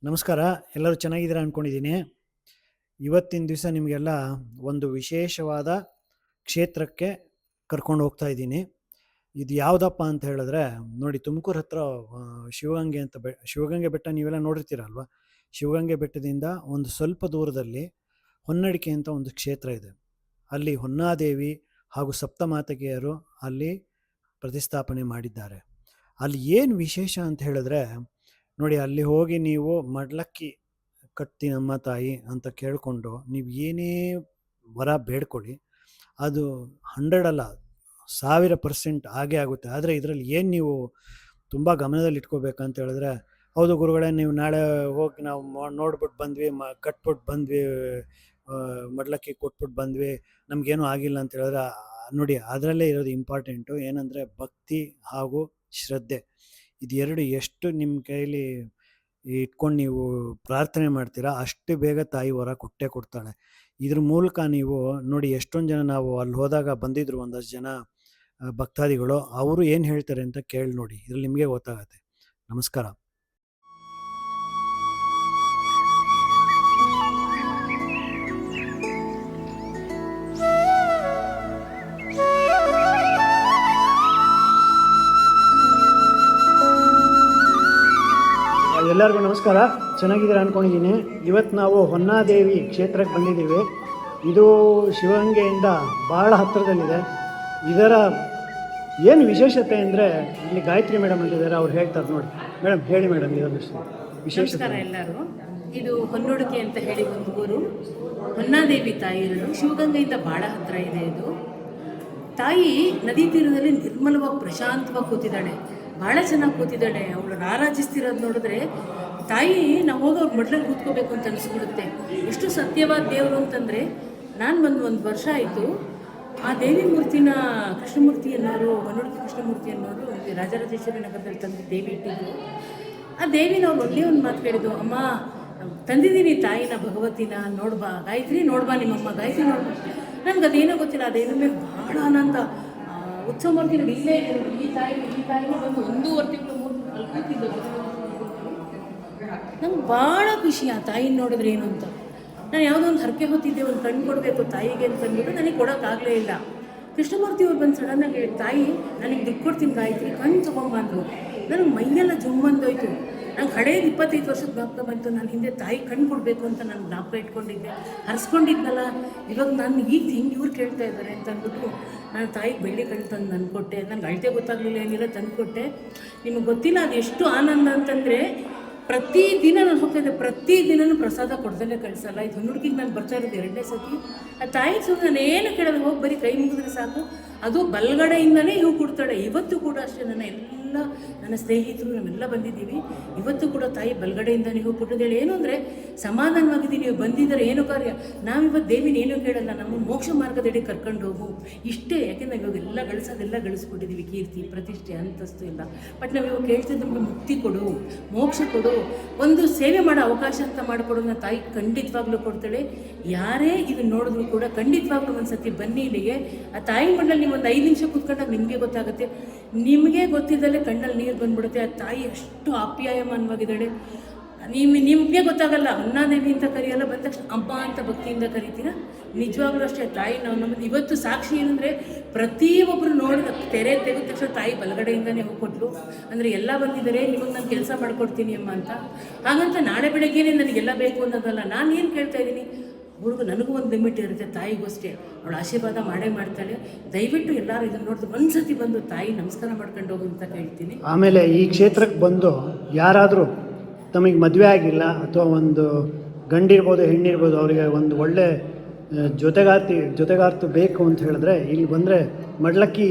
ನಮಸ್ಕಾರ. ಎಲ್ಲರೂ ಚೆನ್ನಾಗಿದ್ದೀರಾ ಅಂದ್ಕೊಂಡಿದ್ದೀನಿ. ಇವತ್ತಿನ ದಿವಸ ನಿಮಗೆಲ್ಲ ಒಂದು ವಿಶೇಷವಾದ ಕ್ಷೇತ್ರಕ್ಕೆ ಕರ್ಕೊಂಡು ಹೋಗ್ತಾ ಇದ್ದೀನಿ. ಇದು ಯಾವುದಪ್ಪ ಅಂತ ಹೇಳಿದ್ರೆ, ನೋಡಿ ತುಮಕೂರು ಹತ್ರ ಶಿವಗಂಗೆ ಅಂತ ಶಿವಗಂಗೆ ಬೆಟ್ಟ ನೀವೆಲ್ಲ ನೋಡಿರ್ತೀರಲ್ವ. ಶಿವಗಂಗೆ ಬೆಟ್ಟದಿಂದ ಒಂದು ಸ್ವಲ್ಪ ದೂರದಲ್ಲಿ ಹೊನ್ನಡಿಕೆ ಅಂತ ಒಂದು ಕ್ಷೇತ್ರ ಇದೆ. ಅಲ್ಲಿ ಹೊನ್ನಾದೇವಿ ಹಾಗೂ ಸಪ್ತಮಾತೃಕೆಯರು ಅಲ್ಲಿ ಪ್ರತಿಷ್ಠಾಪನೆ ಮಾಡಿದ್ದಾರೆ. ಅಲ್ಲಿ ಏನು ವಿಶೇಷ ಅಂತ ಹೇಳಿದ್ರೆ, ನೋಡಿ ಅಲ್ಲಿ ಹೋಗಿ ನೀವು ಮಡ್ಲಕ್ಕಿ ಕಟ್ತಿ ನಮ್ಮ ತಾಯಿ ಅಂತ ಕೇಳಿಕೊಂಡು ನೀವು ಏನೇ ವರ ಬೇಡ್ಕೊಳ್ಳಿ, ಅದು 100 ಅಲ್ಲ 1000% ಆಗೇ ಆಗುತ್ತೆ. ಆದರೆ ಇದರಲ್ಲಿ ಏನು ನೀವು ತುಂಬ ಗಮನದಲ್ಲಿ ಇಟ್ಕೋಬೇಕಂತ ಹೇಳಿದ್ರೆ, ಹೌದು ಗುರುಗಳೇ, ನೀವು ನಾಳೆ ಹೋಗಿ ನಾವು ನೋಡ್ಬಿಟ್ಟು ಬಂದ್ವಿ, ಕಟ್ಬಿಟ್ಟು ಬಂದ್ವಿ, ಮಡ್ಲಕ್ಕಿ ಕೊಟ್ಬಿಟ್ಟು ಬಂದ್ವಿ, ನಮಗೇನೂ ಆಗಿಲ್ಲ ಅಂತ ಹೇಳಿದ್ರೆ, ನೋಡಿ ಅದರಲ್ಲೇ ಇರೋದು ಇಂಪಾರ್ಟೆಂಟು ಏನಂದರೆ ಭಕ್ತಿ ಹಾಗೂ ಶ್ರದ್ಧೆ. ಇದು ಎರಡು ಎಷ್ಟು ನಿಮ್ಮ ಕೈಲಿ ಇಟ್ಕೊಂಡು ನೀವು ಪ್ರಾರ್ಥನೆ ಮಾಡ್ತೀರಾ, ಅಷ್ಟು ಬೇಗ ತಾಯಿ ವರ ಕೊಟ್ಟೇ ಕೊಡ್ತಾಳೆ. ಇದ್ರ ಮೂಲಕ ನೀವು ನೋಡಿ, ಎಷ್ಟೊಂದು ಜನ ನಾವು ಅಲ್ಲಿ ಹೋದಾಗ ಬಂದಿದ್ರು ಒಂದಷ್ಟು ಜನ ಭಕ್ತಾದಿಗಳು, ಅವರು ಏನು ಹೇಳ್ತಾರೆ ಅಂತ ಕೇಳಿ ನೋಡಿ, ಇದ್ರಲ್ಲಿ ನಿಮಗೆ ಗೊತ್ತಾಗತ್ತೆ. ನಮಸ್ಕಾರ. ಎಲ್ಲರಿಗೂ ನಮಸ್ಕಾರ. ಚೆನ್ನಾಗಿದ್ದೀರಾ ಅಂದ್ಕೊಂಡಿದ್ದೀನಿ. ಇವತ್ತು ನಾವು ಹೊನ್ನಾದೇವಿ ಕ್ಷೇತ್ರಕ್ಕೆ ಬಂದಿದ್ದೀವಿ. ಇದು ಶಿವಗಂಗೆಯಿಂದ ಭಾಳ ಹತ್ತಿರದಲ್ಲಿದೆ. ಇದರ ಏನು ವಿಶೇಷತೆ ಅಂದರೆ, ಇಲ್ಲಿ ಗಾಯತ್ರಿ ಮೇಡಮ್ ಅಂತಿದ್ದಾರೆ, ಅವ್ರು ಹೇಳ್ತಾರೆ ನೋಡಿ. ಮೇಡಮ್ ಹೇಳಿ ಮೇಡಮ್, ಇದರ ವಿಶೇಷತೆ. ನಮಸ್ಕಾರ ಎಲ್ಲರೂ. ಇದು ಹೊನ್ನೊಡಿಕೆ ಅಂತ ಹೇಳಿ ಒಂದು ಊರು. ಹೊನ್ನಾದೇವಿ ತಾಯಿ ಇರೋದು ಶಿವಗಂಗೆಯಿಂದ ಭಾಳ ಹತ್ತಿರ ಇದೆ. ಇದು ತಾಯಿ ನದಿ ತೀರದಲ್ಲಿ ನಿರ್ಮಲವಾಗಿ ಪ್ರಶಾಂತವಾಗಿ ಕೂತಿದ್ದಾಳೆ, ಭಾಳ ಚೆನ್ನಾಗಿ ಕೂತಿದ್ದಾಳೆ. ಅವಳು ರಾರಾಜಿಸ್ತಿರೋದು ನೋಡಿದ್ರೆ ತಾಯಿ ನಾವು ಹೋಗಿ ಅವ್ರ ಮಡ್ಲಲ್ಲಿ ಕೂತ್ಕೋಬೇಕು ಅಂತ ಅನಿಸ್ಬಿಡುತ್ತೆ. ಎಷ್ಟು ಸತ್ಯವಾದ ದೇವರು ಅಂತಂದರೆ, ನಾನು ಒಂದು ವರ್ಷ ಆಯಿತು ಆ ದೇವಿ ಮೂರ್ತಿನ, ಕೃಷ್ಣಮೂರ್ತಿ ಅನ್ನೋರು, ಹೊನ್ನೊಡಿಕೆ ಕೃಷ್ಣಮೂರ್ತಿ ಅನ್ನೋರು ರಾಜರಾಜೇಶ್ವರಿ ನಗರದಲ್ಲಿ ತಂದು ದೇವಿ ಇಟ್ಟಿದ್ದು. ಆ ದೇವಿ ನಾವು ಒಳ್ಳೆಯ ಒಂದು ಮಾತು ಕೇಳಿದ್ದು, ಅಮ್ಮ ತಂದಿದ್ದೀನಿ ತಾಯಿನ, ಭಗವತಿನ ನೋಡ್ಬಾ, ಗಾಯತ್ರಿ ನೋಡ್ಬಾ, ನಿಮ್ಮಮ್ಮ ಗಾಯತ್ರಿ ನೋಡ್ಬಾ. ನನಗೆ ಅದೇನೋ ಗೊತ್ತಿಲ್ಲ, ಅದೇನೋ ಮೇಲೆ ಭಾಳ ಆನಂದ. ಉತ್ಸವ ಮೂರ್ತಿ ನೋಡಿ, ಇಲ್ಲೇ ಈ ತಾಯಿನ ಬಂದು 1.5 ತಿಂಗಳು 3 ತಿಂಗಳು ಕೂತಿದ್ದು. ನಂಗೆ ಭಾಳ ಖುಷಿ ಆ ತಾಯಿನ ನೋಡಿದ್ರೆ ಏನು ಅಂತ. ನಾನು ಯಾವುದೋ ಒಂದು ಹರಕೆ ಹೊತ್ತಿದ್ದೆ, ಒಂದು ಕಣ್ಣು ಕೊಡಬೇಕು ತಾಯಿಗೆ ಅಂತ ಅಂದ್ಬಿಟ್ಟು ನನಗೆ ಕೊಡೋಕ್ಕಾಗಲೇ ಇಲ್ಲ. ಕೃಷ್ಣಮೂರ್ತಿ ಅವ್ರು ಬಂದು ಸಡನ್ನಾಗಿ ಹೇಳಿ, ತಾಯಿ ನನಗೆ ದುಡ್ಡು ಕೊಡ್ತೀನಿ ಗಾಯತ್ರಿ, ಕಣ್ಣು ತೊಗೊಂಬಂದರು. ನನಗೆ ಮೈಯೆಲ್ಲ ಜುಮ್ಮಂದೋಯ್ತು. ನಂಗೆ ಹಳೇದು 25 ವರ್ಷದ ಜ್ಞಾಪಕ ಬಂತು. ನಾನು ಹಿಂದೆ ತಾಯಿ ಕಣ್ಣು ಕೊಡಬೇಕು ಅಂತ ನಾನು ಜ್ಞಾಪಕ ಇಟ್ಕೊಂಡಿದ್ದೆ, ಹರಿಸ್ಕೊಂಡಿದ್ನಲ್ಲ. ಇವಾಗ ನಾನು ಈಗ ಹಿಂಗೆ ಇವ್ರು ಕೇಳ್ತಾ ಇದ್ದಾರೆ ಅಂತ ಅಂದ್ಬಿಟ್ಟು ನಾನು ತಾಯಿಗೆ ಬೆಳ್ಳಿ ಕಣ್ಣು ತಂದು ನಾನು ಕೊಟ್ಟೆ. ನನಗೆ ಅಳತೆ ಗೊತ್ತಾಗಲಿಲ್ಲ, ಏನಿಲ್ಲ, ತಂದು ಕೊಟ್ಟೆ. ನಿಮಗೆ ಗೊತ್ತಿಲ್ಲ ಅದು ಎಷ್ಟು ಆನಂದ ಅಂತಂದರೆ, ಪ್ರತಿದಿನ ನಾನು ಹೋಗ್ತಾಯಿದ್ದೆ, ಪ್ರತಿದಿನವೂ ಪ್ರಸಾದ ಕೊಡ್ದಲ್ಲೇ ಕಳಿಸಲ್ಲ. ಇದು ಹೊನ್ನೊಡಿಕೆಗೆ ನಾನು ಬರ್ತಾ ಇರೋದು 2ನೇ ಸತಿ. ಆ ತಾಯಿ ಸುಮ್ಮನೆ ನಾನು ಏನು ಕೇಳೋದು, ಹೋಗಿ ಬರೀ ಕೈ ಮುಗಿದ್ರೆ ಸಾಕು, ಅದು ಬಲಗಡೆಯಿಂದನೇ ಇವು ಕೊಡ್ತಾಳೆ. ಇವತ್ತು ಕೂಡ ಅಷ್ಟೇ, ನನ್ನ ಸ್ನೇಹಿತರು ನಾವೆಲ್ಲ ಬಂದಿದ್ದೀವಿ. ಇವತ್ತು ಕೂಡ ತಾಯಿ ಬಲಗಡೆಯಿಂದನೇ ಹೂ ಕೊಟ್ಟಿದ್ದೇಳೆ. ಏನು ಅಂದರೆ ಸಮಾಧಾನವಾಗಿದ್ದೀನಿ, ನೀವು ಬಂದಿದ್ದಾರೆ, ಏನು ಕಾರ್ಯ, ನಾವಿವತ್ತು ದೇವಿನ ಏನೂ ಕೇಳಲ್ಲ, ನಮ್ಮನ್ನು ಮೋಕ್ಷ ಮಾರ್ಗದಡಿ ಕರ್ಕೊಂಡು ಹೋಗು, ಇಷ್ಟೇ. ಯಾಕೆಂದರೆ ಇವಾಗೆಲ್ಲ ಗಳಿಸೋದೆಲ್ಲ ಗಳಿಸ್ಬಿಟ್ಟಿದ್ದೀವಿ, ಕೀರ್ತಿ ಪ್ರತಿಷ್ಠೆ ಅಂತಸ್ತು ಇಲ್ಲ. ಬಟ್ ನಾವು ಇವಾಗ ಕೇಳ್ತಿದ್ದು ನಮಗೆ ಮುಕ್ತಿ ಕೊಡು, ಮೋಕ್ಷ ಕೊಡು, ಒಂದು ಸೇವೆ ಮಾಡೋ ಅವಕಾಶ ಅಂತ ಮಾಡಿಕೊಡೋದನ್ನ ತಾಯಿ ಖಂಡಿತವಾಗ್ಲೂ ಕೊಡ್ತಾಳೆ. ಯಾರೇ ಇದನ್ನು ನೋಡಿದ್ರು ಕೂಡ ಖಂಡಿತವಾಗ್ಲೂ ಒಂದು ಸತಿ ಬನ್ನಿ ಇಲ್ಲಿಗೆ. ಆ ತಾಯಿ ಮಂಡಳಿ ನೀವು ಒಂದು 5 ನಿಮಿಷ ಕೂತ್ಕೊಂಡಾಗ ನಿಮಗೆ ಗೊತ್ತಾಗುತ್ತೆ, ನಿಮಗೆ ಗೊತ್ತಿದ್ದಲ್ಲೇ ಕಣ್ಣಲ್ಲಿ ನೀರು ಬಂದ್ಬಿಡುತ್ತೆ. ಆ ತಾಯಿ ಅಷ್ಟು ಆಪ್ಯಾಯಮಾನವಾಗಿದ್ದಾಳೆ, ನಿಮಗೆ ಗೊತ್ತಾಗಲ್ಲ. ಹೊನ್ನಾದೇವಿ ಅಂತ ಕರೆಯಲ್ಲ, ಬಂದ ತಕ್ಷಣ ಅಮ್ಮ ಅಂತ ಭಕ್ತಿಯಿಂದ ಕರಿತೀರ. ನಿಜವಾಗ್ಲೂ ಅಷ್ಟೇ, ತಾಯಿ ನಾವು ನಮ್ಮದು ಇವತ್ತು ಸಾಕ್ಷಿ ಏನಂದರೆ, ಪ್ರತಿಯೊಬ್ಬರು ನೋಡಿದ ತೆರೆ ತೆಗೆದ ತಕ್ಷಣ ತಾಯಿ ಬಲಗಡೆಯಿಂದನೇ ಹೋಗ್ಕೊಟ್ಲು. ಅಂದರೆ ಎಲ್ಲ ಬಂದಿದ್ದಾರೆ, ನಿಮಗೆ ನಾನು ಕೆಲಸ ಮಾಡಿಕೊಡ್ತೀನಿ ಅಮ್ಮ ಅಂತ. ಹಾಗಂತ ನಾಳೆ ಬೆಳಗ್ಗೆನೇ ನನಗೆಲ್ಲ ಬೇಕು ಅನ್ನೋದಲ್ಲ. ನಾನು ಏನು ಕೇಳ್ತಾ ಇದ್ದೀನಿ, ಹುಡುಗ ನನಗೂ ಒಂದು ಲಿಮಿಟ್ ಇರುತ್ತೆ, ತಾಯಿಗೂ ಅಷ್ಟೇ. ಅವಳು ಆಶೀರ್ವಾದ ಮಾಡೇ ಮಾಡ್ತಾಳೆ. ದಯವಿಟ್ಟು ಎಲ್ಲರೂ ಇದನ್ನು ನೋಡಿದ್ರೆ ಒಂದು ಸತಿ ಬಂದು ತಾಯಿ ನಮಸ್ಕಾರ ಮಾಡ್ಕೊಂಡು ಹೋಗು ಅಂತ ಹೇಳ್ತೀನಿ. ಆಮೇಲೆ ಈ ಕ್ಷೇತ್ರಕ್ಕೆ ಬಂದು ಯಾರಾದರೂ ತಮಗೆ ಮದುವೆ ಆಗಿಲ್ಲ, ಅಥವಾ ಒಂದು ಗಂಡಿರ್ಬೋದು ಹೆಣ್ಣಿರ್ಬೋದು, ಅವರಿಗೆ ಒಂದು ಒಳ್ಳೆ ಜೊತೆಗಾರ್ತಿ ಬೇಕು ಅಂತ ಹೇಳಿದ್ರೆ, ಇಲ್ಲಿ ಬಂದರೆ ಮಡ್ಲಕ್ಕಿ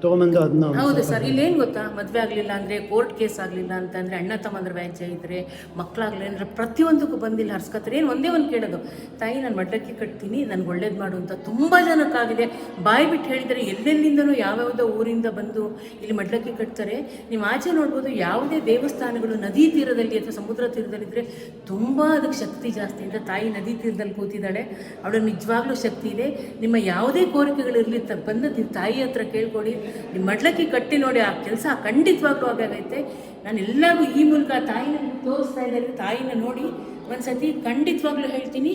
ತೊಗೊಂಬಂದು ಅದನ್ನ. ಹೌದು ಸರ್, ಇಲ್ಲೇನು ಗೊತ್ತಾ, ಮದುವೆ ಆಗಲಿಲ್ಲ ಅಂದರೆ, ಕೋರ್ಟ್ ಕೇಸ್ ಆಗಲಿಲ್ಲ ಅಂತಂದರೆ, ಅಣ್ಣ ತಮ್ಮಂದ್ರ ವ್ಯಾಜ್ಯ ಇದ್ದರೆ, ಮಕ್ಕಳಾಗಲಿ ಅಂದರೆ ಪ್ರತಿಯೊಂದಕ್ಕೂ ಬಂದಿಲ್ಲ ಹರ್ಸ್ಕೊತಾರೆ. ಏನು ಒಂದೇ ಒಂದು ಕೇಳೋದು, ತಾಯಿ ನಾನು ಮಡ್ಲಕ್ಕಿ ಕಟ್ತೀನಿ, ನನಗೆ ಒಳ್ಳೇದು ಮಾಡು ಅಂತ. ತುಂಬ ಜನಕ್ಕಾಗಿದೆ, ಬಾಯಿ ಬಿಟ್ಟು ಹೇಳಿದರೆ ಎಲ್ಲೆಲ್ಲಿಂದನೂ ಯಾವ್ಯಾವುದೋ ಊರಿಂದ ಬಂದು ಇಲ್ಲಿ ಮಡ್ಲಕ್ಕಿ ಕಟ್ತಾರೆ. ನೀವು ಆಚೆ ನೋಡ್ಬೋದು, ಯಾವುದೇ ದೇವಸ್ಥಾನಗಳು ನದಿ ತೀರದಲ್ಲಿ ಅಥವಾ ಸಮುದ್ರ ತೀರದಲ್ಲಿದ್ದರೆ ತುಂಬ ಅದಕ್ಕೆ ಶಕ್ತಿ ಜಾಸ್ತಿ ಅಂತ. ತಾಯಿ ನದಿ ತೀರದಲ್ಲಿ ಕೂತಿದ್ದಾಳೆ, ಅವಳು ನಿಜವಾಗ್ಲೂ ಶಕ್ತಿ ಇದೆ. ನಿಮ್ಮ ಯಾವುದೇ ಕೋರಿಕೆಗಳಿರಲಿ ಬಂದು ತಾಯಿ ಹತ್ರ ಕೇಳ್ಕೊಳ್ಳಿ. ನಿಮ್ಮ ಮಡ್ಲಕ್ಕಿ ಕಟ್ಟಿ ನೋಡಿ, ಆ ಕೆಲಸ ಖಂಡಿತವಾಗ್ಲೂ ಆಗಾಗೈತೆ. ನಾನು ಎಲ್ಲರಿಗೂ ಈ ಮೂಲಕ ತಾಯಿನ ತೋರಿಸ್ತಾ ಇದ್ದಾರೆ, ತಾಯಿನ ನೋಡಿ ಒಂದು ಸತಿ ಖಂಡಿತವಾಗ್ಲೂ ಹೇಳ್ತೀನಿ,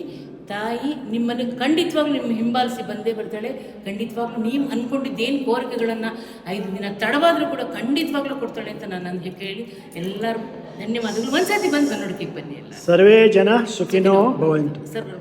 ತಾಯಿ ನಿಮ್ಮನ್ನು ಖಂಡಿತವಾಗ್ಲೂ ನಿಮ್ಮ ಹಿಂಬಾಲಿಸಿ ಬಂದೇ ಬರ್ತಾಳೆ. ಖಂಡಿತವಾಗ್ಲೂ ನೀವು ಅಂದ್ಕೊಂಡಿದ್ದೇನು ಕೋರಿಕೆಗಳನ್ನು 5 ದಿನ ತಡವಾದರೂ ಕೂಡ ಖಂಡಿತವಾಗ್ಲೂ ಕೊಡ್ತಾಳೆ ಅಂತ ನಾನು ಹೇಳಿ ಎಲ್ಲರೂ ಧನ್ಯವಾದಗಳು. ಒಂದು ಸತಿ ಬಂದು ಕನ್ನಡಕ್ಕೆ ಬನ್ನಿ ಎಲ್ಲ. ಸರ್ವೇ ಜನ ಸುಖಿನೋ ಭವಂತು. ಸರ್ವ